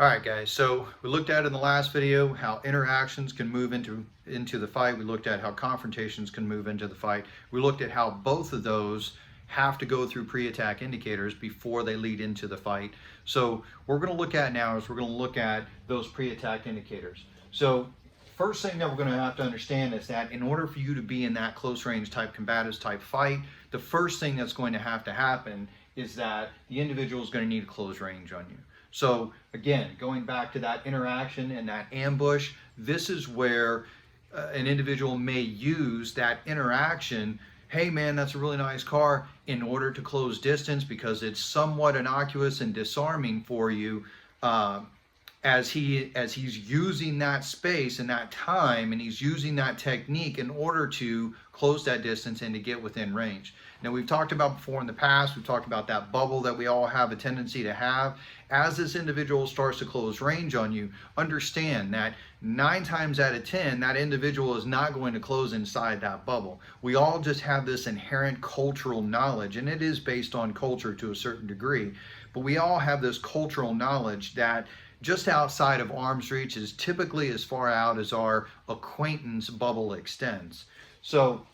All right, guys, so we looked at in the last video how interactions can move into the fight. We looked at how confrontations can move into the fight. We looked at how both of those have to go through pre-attack indicators before they lead into the fight. So what we're going to look at now is we're going to look at those pre-attack indicators. So first thing that we're going to have to understand is that in order for you to be in that close range type combatives type fight, the first thing that's going to happen is that the individual is going to need a close range on you. So again, going back to that interaction and that ambush, this is where an individual may use that interaction. Hey man, that's a really nice car, in order to close distance because it's somewhat innocuous and disarming for you, as he's using that space and that time, and he's using that technique in order to close that distance and to get within range. Now, we've talked about before in the past, we've talked about that bubble that we all have a tendency to have. As this individual starts to close range on you, understand that 9 times out of 10, that individual is not going to close inside that bubble. We all just have this inherent cultural knowledge, and it is based on culture to a certain degree, but we all have this cultural knowledge that just outside of arm's reach is typically as far out as our acquaintance bubble extends. So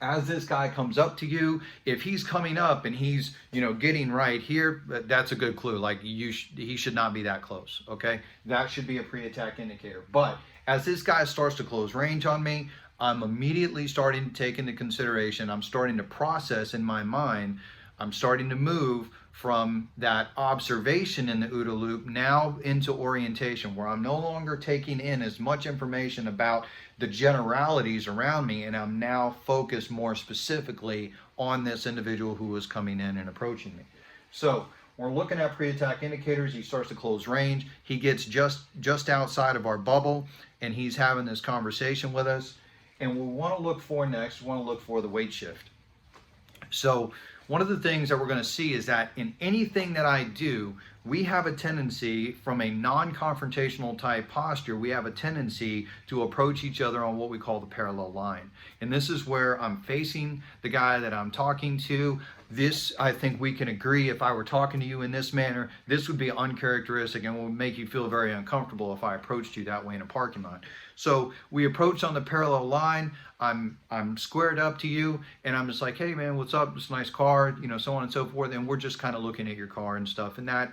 as this guy comes up to you, if he's coming up and he's, getting right here, that's a good clue. Like he should not be that close, okay? That should be a pre-attack indicator. But as this guy starts to close range on me, I'm immediately starting to take into consideration, I'm starting to process in my mind, I'm starting to move from that observation in the OODA loop now into orientation, where I'm no longer taking in as much information about the generalities around me, and I'm now focused more specifically on this individual who is coming in and approaching me. So we're looking at pre-attack indicators. He starts to close range. He gets just outside of our bubble, and he's having this conversation with us. And we want to look for next, we want to look for the weight shift. So one of the things that we're going to see is that in anything that I do, we have a tendency, from a non-confrontational type posture, we have a tendency to approach each other on what we call the parallel line. And this is where I'm facing the guy that I'm talking to. This, I think we can agree, if I were talking to you in this manner, this would be uncharacteristic and would make you feel very uncomfortable if I approached you that way in a parking lot. So we approach on the parallel line. I'm squared up to you, and I'm just like, hey man, what's up? It's a nice car, so on and so forth. And we're just kind of looking at your car and stuff, and that,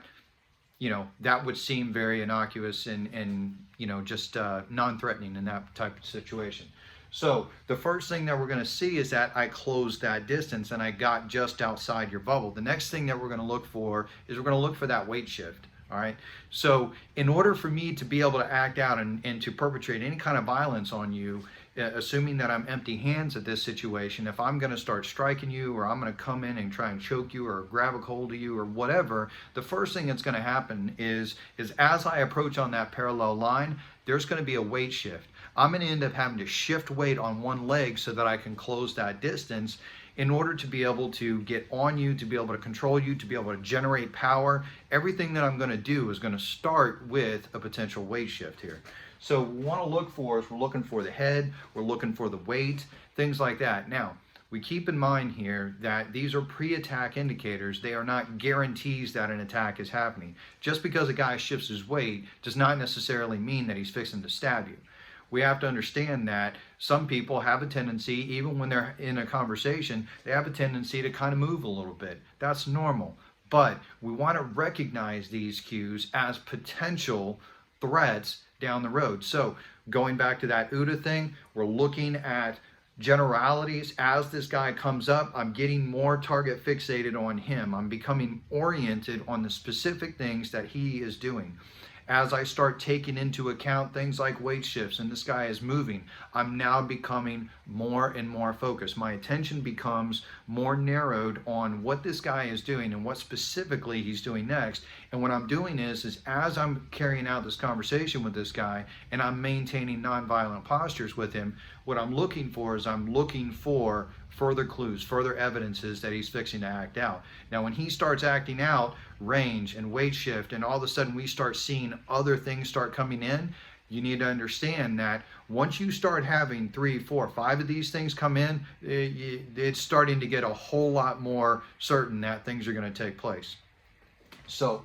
that would seem very innocuous and just non-threatening in that type of situation. So the first thing that we're going to see is that I closed that distance and I got just outside your bubble. The next thing that we're going to look for is we're going to look for that weight shift. All right. So in order for me to be able to act out and to perpetrate any kind of violence on you, assuming that I'm empty hands at this situation, if I'm going to start striking you, or I'm going to come in and try and choke you or grab a hold of you or whatever, the first thing that's going to happen is as I approach on that parallel line, there's going to be a weight shift. I'm going to end up having to shift weight on one leg so that I can close that distance in order to be able to get on you, to be able to control you, to be able to generate power. Everything that I'm going to do is going to start with a potential weight shift here. So we want to look for is we're looking for the head, we're looking for the weight, things like that. Now, we keep in mind here that these are pre-attack indicators. They are not guarantees that an attack is happening. Just because a guy shifts his weight does not necessarily mean that he's fixing to stab you. We have to understand that some people have a tendency, even when they're in a conversation, they have a tendency to kind of move a little bit. That's normal. But we want to recognize these cues as potential threats down the road. So going back to that OODA thing, we're looking at generalities. As this guy comes up, I'm getting more target fixated on him. I'm becoming oriented on the specific things that he is doing. As I start taking into account things like weight shifts and this guy is moving, I'm now becoming more and more focused. My attention becomes more narrowed on what this guy is doing and what specifically he's doing next. And what I'm doing is as I'm carrying out this conversation with this guy and I'm maintaining nonviolent postures with him, what I'm looking for is I'm looking for further clues, further evidences that he's fixing to act out. Now, when he starts acting out, range and weight shift, and all of a sudden we start seeing other things start coming in, you need to understand that once you start having 3, 4, 5 of these things come in, it's starting to get a whole lot more certain that things are going to take place. So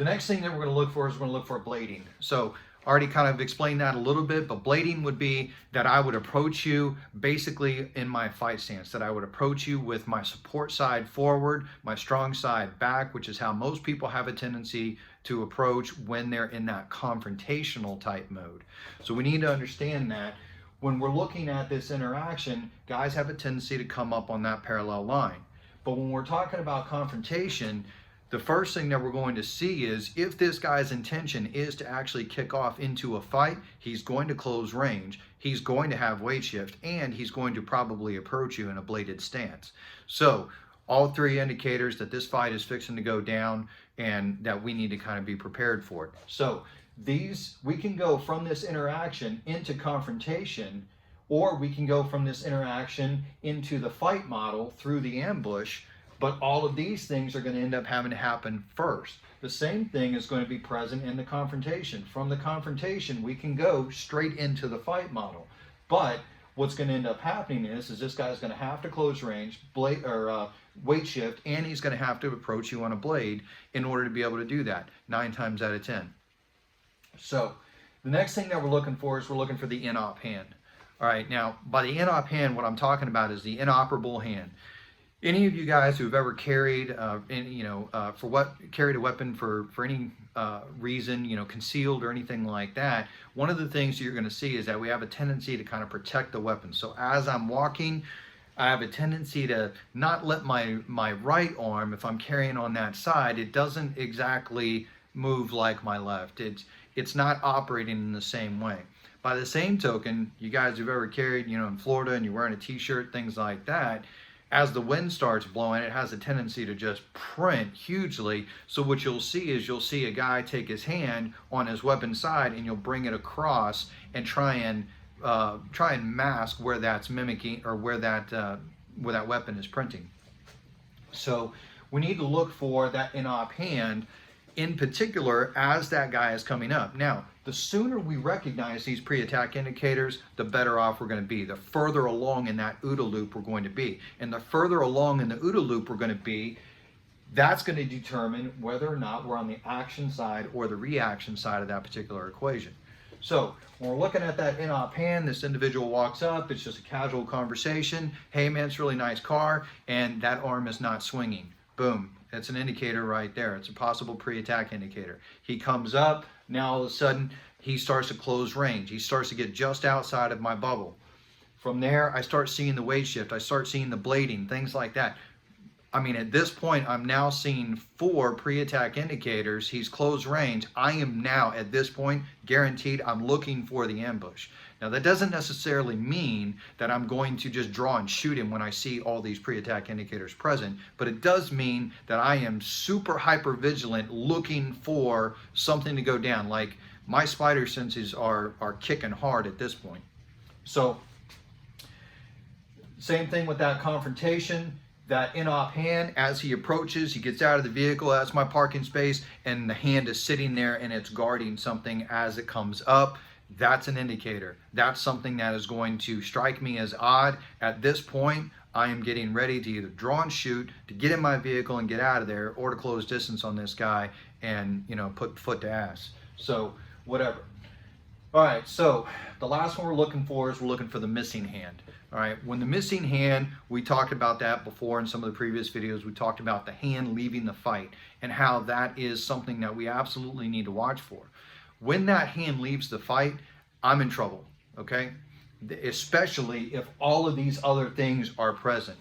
The next thing that we're going to look for is we're going to look for blading. So I already kind of explained that a little bit, but blading would be that I would approach you basically in my fight stance, that I would approach you with my support side forward, my strong side back, which is how most people have a tendency to approach when they're in that confrontational type mode. So we need to understand that when we're looking at this interaction, guys have a tendency to come up on that parallel line. But when we're talking about confrontation, the first thing that we're going to see is if this guy's intention is to actually kick off into a fight, he's going to close range, he's going to have weight shift, and he's going to probably approach you in a bladed stance. So all three indicators that this fight is fixing to go down and that we need to kind of be prepared for it. So these, we can go from this interaction into confrontation, or we can go from this interaction into the fight model through the ambush. But all of these things are going to end up having to happen first. The same thing is going to be present in the confrontation. From the confrontation, we can go straight into the fight model. But what's going to end up happening is this guy's going to have to close range, weight shift, and he's going to have to approach you on a blade in order to be able to do that 9 times out of 10. So the next thing that we're looking for is we're looking for the in-op hand. All right, now by the in-op hand, what I'm talking about is the inoperable hand. Any of you guys who've ever carried, carried a weapon for any reason, concealed or anything like that, one of the things you're going to see is that we have a tendency to kind of protect the weapon. So as I'm walking, I have a tendency to not let my right arm, if I'm carrying on that side, it doesn't exactly move like my left. It's not operating in the same way. By the same token, you guys who've ever carried, in Florida and you're wearing a t-shirt, things like that, as the wind starts blowing, it has a tendency to just print hugely. So what you'll see is you'll see a guy take his hand on his weapon side and you'll bring it across and try and mask where that's mimicking or where that weapon is printing. So we need to look for that in-op hand in particular as that guy is coming up. Now, the sooner we recognize these pre-attack indicators, the better off we're going to be. The further along in that OODA loop we're going to be. And the further along in the OODA loop we're going to be, that's going to determine whether or not we're on the action side or the reaction side of that particular equation. So when we're looking at that in-op hand, this individual walks up, it's just a casual conversation. Hey man, it's a really nice car, and that arm is not swinging. Boom, that's an indicator right there. It's a possible pre-attack indicator. He comes up, now all of a sudden he starts to close range. He starts to get just outside of my bubble. From there, I start seeing the weight shift. I start seeing the blading, things like that. I mean, at this point, I'm now seeing 4 pre-attack indicators. He's close range. I am now, at this point, guaranteed I'm looking for the ambush. Now, that doesn't necessarily mean that I'm going to just draw and shoot him when I see all these pre-attack indicators present, but it does mean that I am super hyper vigilant looking for something to go down. Like, my spider senses are kicking hard at this point. So, same thing with that confrontation. That in-op hand, as he approaches, he gets out of the vehicle, that's my parking space, and the hand is sitting there and it's guarding something as it comes up. That's an indicator. That's something that is going to strike me as odd. At this point, I am getting ready to either draw and shoot, to get in my vehicle and get out of there, or to close distance on this guy and, put foot to ass. So, whatever. All right, so the last one we're looking for is we're looking for the missing hand. All right, when the missing hand, we talked about that before in some of the previous videos. We talked about the hand leaving the fight and how that is something that we absolutely need to watch for. When that hand leaves the fight, I'm in trouble, okay? Especially if all of these other things are present.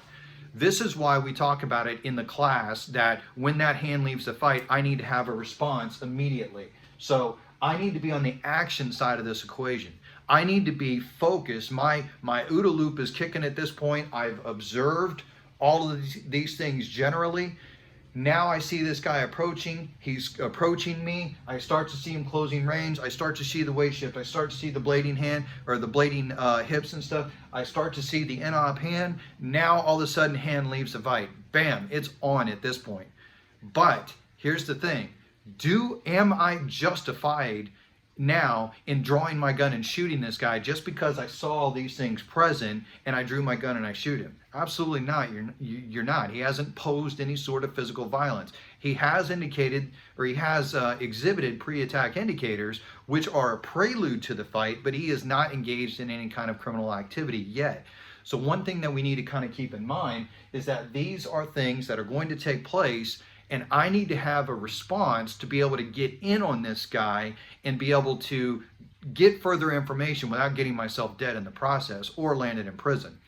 This is why we talk about it in the class that when that hand leaves the fight, I need to have a response immediately. So I need to be on the action side of this equation. I need to be focused. My OODA loop is kicking at this point. I've observed all of these things generally. Now I see this guy approaching. He's approaching me. I start to see him closing range. I start to see the weight shift. I start to see the blading hand or the blading hips and stuff. I start to see the in-op hand. Now all of a sudden hand leaves the fight. Bam, it's on at this point. But here's the thing. Am I justified now in drawing my gun and shooting this guy just because I saw all these things present and I drew my gun and I shoot him. Absolutely not. You're not. He hasn't posed any sort of physical violence. He has indicated, or he has exhibited pre-attack indicators, which are a prelude to the fight, but he is not engaged in any kind of criminal activity yet. So one thing that we need to kind of keep in mind is that these are things that are going to take place, and I need to have a response to be able to get in on this guy and be able to get further information without getting myself dead in the process or landed in prison.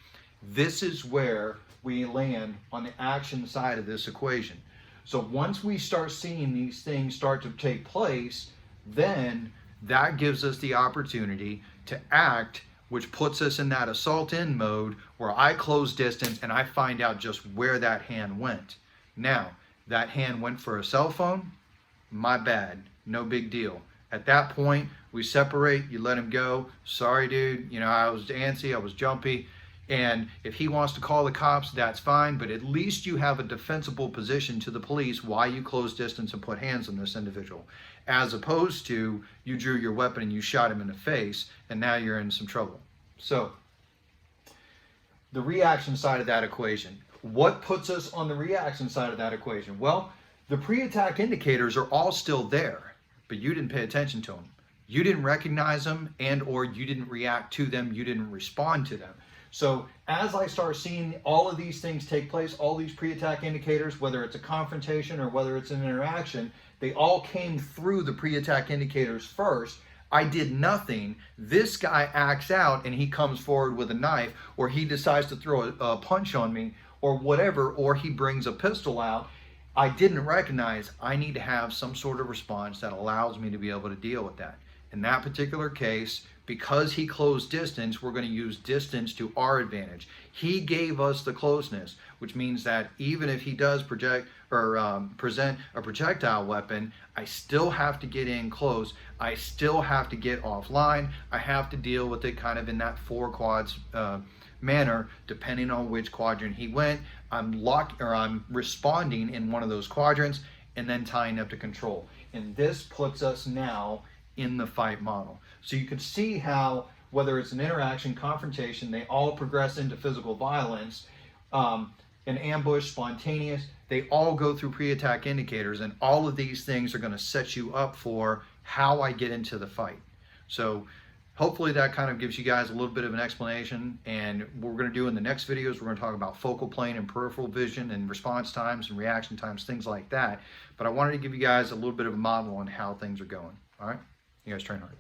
This is where we land on the action side of this equation. So once we start seeing these things start to take place, then that gives us the opportunity to act, which puts us in that assault in mode where I close distance and I find out just where that hand went. Now, that hand went for a cell phone, my bad, no big deal. At that point, we separate, you let him go. Sorry, dude, you know, I was antsy, I was jumpy. And if he wants to call the cops, that's fine, but at least you have a defensible position to the police while you close distance and put hands on this individual, as opposed to you drew your weapon and you shot him in the face, and now you're in some trouble. So, the reaction side of that equation. What puts us on the reaction side of that equation? Well, the pre-attack indicators are all still there, but you didn't pay attention to them. You didn't recognize them, and or you didn't react to them, you didn't respond to them. So as I start seeing all of these things take place, all these pre-attack indicators, whether it's a confrontation or whether it's an interaction, they all came through the pre-attack indicators first. I did nothing. This guy acts out and he comes forward with a knife, or he decides to throw a punch on me or whatever, or he brings a pistol out. I didn't recognize. I need to have some sort of response that allows me to be able to deal with that. In that particular case, because he closed distance, we're going to use distance to our advantage. He gave us the closeness, which means that even if he does project or present a projectile weapon, I still have to get in close. I still have to get offline. I have to deal with it kind of in that four quads manner, depending on which quadrant he went. I'm responding in one of those quadrants and then tying up to control. And this puts us now in the fight model. So you can see how, whether it's an interaction, confrontation, they all progress into physical violence, an ambush, spontaneous, they all go through pre-attack indicators, and all of these things are going to set you up for how I get into the fight. So hopefully that kind of gives you guys a little bit of an explanation, and what we're going to do in the next videos, we're going to talk about focal plane and peripheral vision and response times and reaction times, things like that. But I wanted to give you guys a little bit of a model on how things are going. All right? You guys train hard.